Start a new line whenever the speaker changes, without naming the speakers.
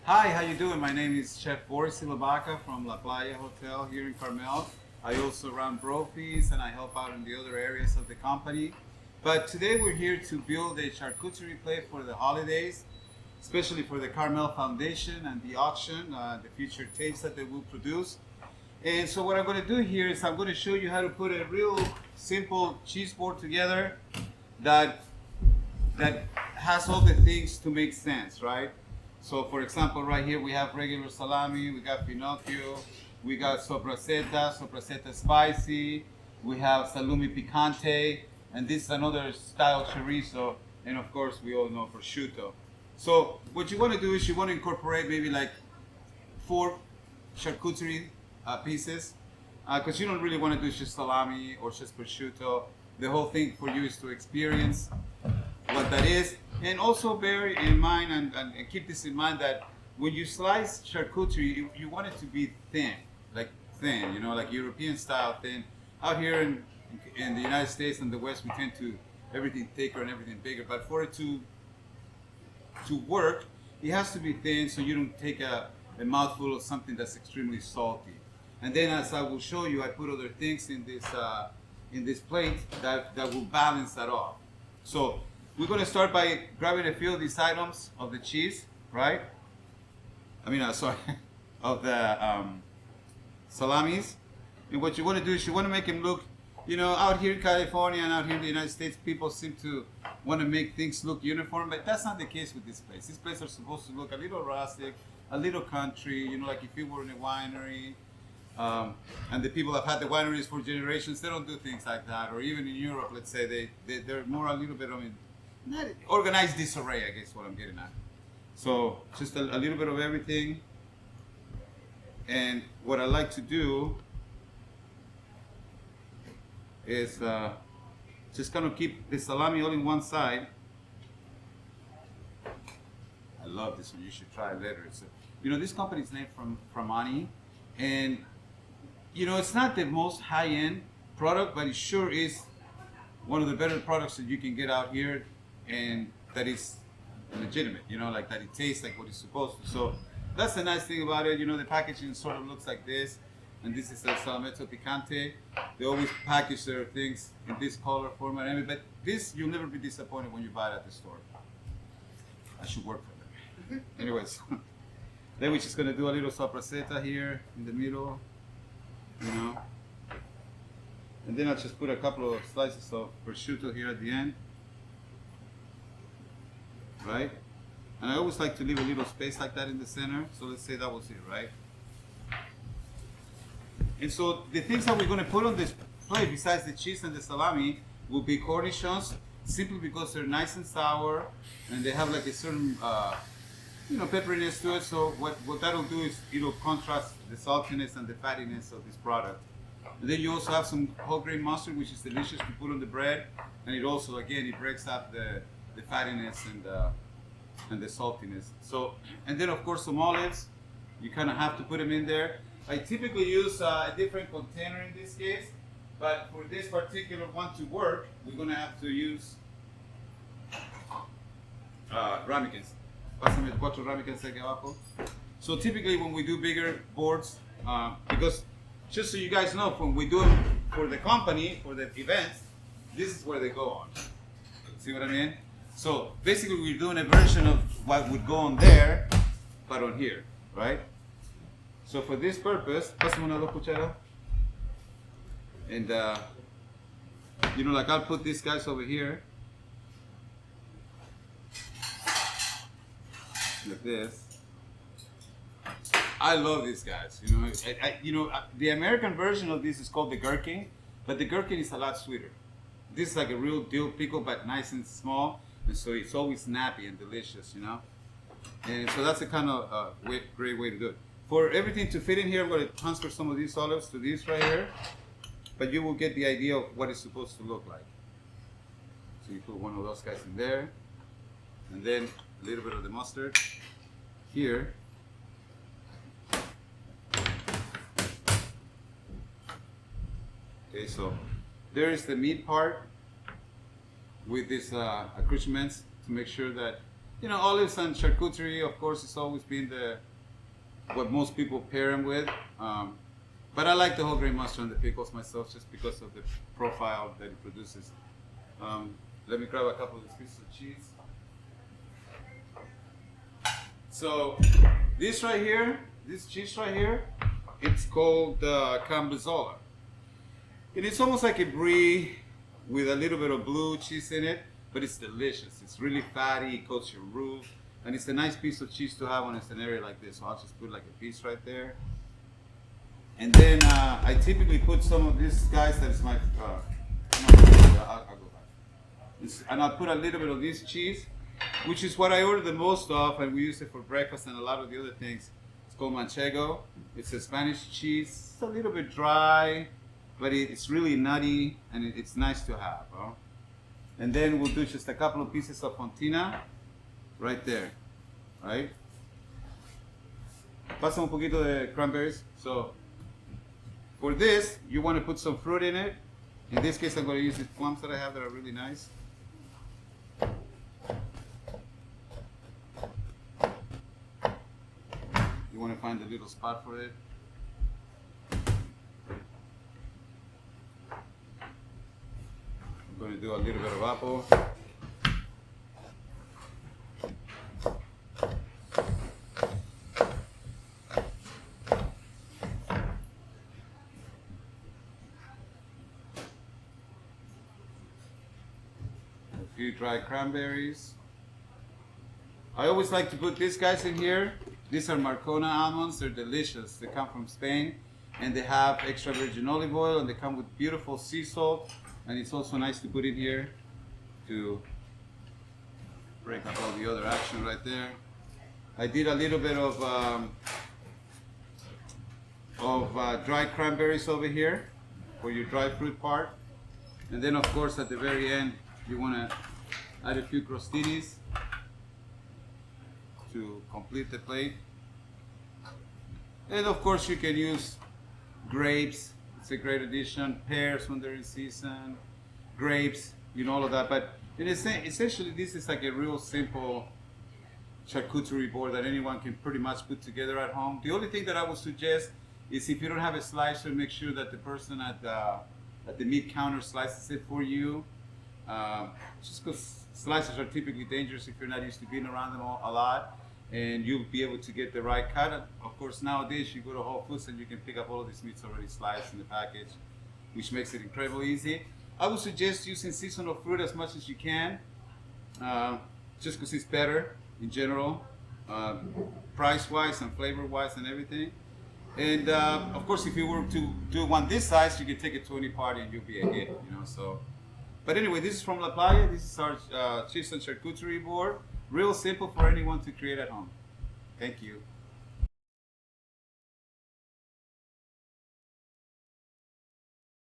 Hi, how you doing? My name is Chef Boris from La Playa Hotel here in Carmel. I also run Brophies and I help out in the other areas of the company. But today we're here to build a charcuterie plate for the holidays, especially for the Carmel Foundation and the auction, the future tapes that they will produce. And so what I'm going to do here is I'm going to show you how to put a real simple cheese board together that has all the things to make sense, right? So for example, right here we have regular salami, we got Pinocchio, we got sopraseta spicy, we have salumi picante, and this is another style chorizo, and of course we all know prosciutto. So what you want to do is you want to incorporate maybe like 4 charcuterie pieces, because you don't really want to do just salami or just prosciutto. The whole thing for you is to experience what that is, and also bear in mind and keep this in mind that when you slice charcuterie, you want it to be thin, like European style thin. Out here in the United States and the West, we tend to everything thicker and everything bigger, but for it to work, it has to be thin so you don't take a mouthful of something that's extremely salty. And then, as I will show you, I put other things in this plate that will balance that off. So we're going to start by grabbing a few of these items of the cheese, right? Sorry, of the salamis. And what you want to do is you want to make them look, out here in California and out here in the United States, people seem to want to make things look uniform, but that's not the case with this place. These places are supposed to look a little rustic, a little country, like if you were in a winery. And the people have had the wineries for generations, they don't do things like that. Or even in Europe, let's say, they're more a little bit, not organized disarray, I guess what I'm getting at. So just a little bit of everything. And what I like to do is just kind of keep the salami all in one side. I love this one. You should try it later. This company is named from Ani, and it's not the most high-end product, but it sure is one of the better products that you can get out here, and that is legitimate, like that it tastes like what it's supposed to. So that's the nice thing about it. The packaging sort of looks like this, and this is the salametto picante. They always package their things in this color format, but this, you'll never be disappointed when you buy it at the store. I should work for them. Anyways, then we're just gonna do a little sopraseta here in the middle, and then I'll just put a couple of slices of prosciutto here at the end. Right? And I always like to leave a little space like that in the center. So let's say that was it, right? And so the things that we're going to put on this plate, besides the cheese and the salami, will be cornichons, simply because they're nice and sour, and they have like a certain, pepperiness to it. So what that'll do is it'll contrast the saltiness and the fattiness of this product. And then you also have some whole grain mustard, which is delicious to put on the bread, and it also, again, it breaks up the fattiness and the saltiness. So, and then of course some olives. You kind of have to put them in there. I typically use a different container in this case, but for this particular one to work, we're gonna have to use ramekins. Pásame el 4 ramekins aquí abajo. So typically when we do bigger boards, because just so you guys know, when we do them for the company, for the events, this is where they go on. See what I mean? So basically we're doing a version of what would go on there, but on here, right? So for this purpose, pásame una 2 cucharas. And like I'll put these guys over here, like this. I love these guys. The American version of this is called the gherkin, but the gherkin is a lot sweeter. This is like a real dill pickle, but nice and small, and so it's always snappy and delicious, And so that's a kind of great way to do it. For everything to fit in here, I'm going to transfer some of these olives to these right here, but you will get the idea of what it's supposed to look like. So you put one of those guys in there, and then a little bit of the mustard here. Okay, so there is the meat part with these accoutrements to make sure that You know, olives and charcuterie, of course, it's always been the what most people pair them with. But I like the whole grain mustard and the pickles myself just because of the profile that it produces. Let me grab a couple of these pieces of cheese. So this right here, this cheese right here, it's called Cambozola. And it's almost like a brie with a little bit of blue cheese in it, but it's delicious. It's really fatty, it coats your roof, and it's a nice piece of cheese to have when it's an area like this. So I'll just put like a piece right there. And then I typically put some of these guys, that is my, I'll go back. And I'll put a little bit of this cheese, which is what I order the most of, and we use it for breakfast and a lot of the other things. It's called manchego. It's a Spanish cheese. It's a little bit dry, but it's really nutty, and it's nice to have. Huh? And then we'll do just a couple of pieces of fontina right there, right? Pasa un poquito de cranberries. So for this, you want to put some fruit in it. In this case, I'm going to use these plums that I have that are really nice. You want to find a little spot for it. I'm going to do a little bit of apple. A few dry cranberries. I always like to put these guys in here. These are Marcona almonds. They're delicious. They come from Spain, and they have extra virgin olive oil, and they come with beautiful sea salt. And it's also nice to put in here to break up all the other action right there. I did a little bit of dried cranberries over here for your dry fruit part. And then, of course, at the very end, you want to add a few crostinis to complete the plate. And of course you can use grapes, it's a great addition, pears when they're in season, grapes, you know, all of that. But essentially this is like a real simple charcuterie board that anyone can pretty much put together at home. The only thing that I would suggest is if you don't have a slicer, make sure that the person at the meat counter slices it for you. Just because slicers are typically dangerous if you're not used to being around them a lot, and you'll be able to get the right cut. Of course, nowadays you go to Whole Foods and you can pick up all of these meats already sliced in the package, which makes it incredibly easy. I would suggest using seasonal fruit as much as you can, just because it's better in general, price-wise and flavor-wise and everything. And of course, if you were to do one this size, you could take it to any party and you'll be a hit, you know. So, but anyway, this is from La Playa. This is our cheese and charcuterie board. Real simple for anyone to create at home. Thank you.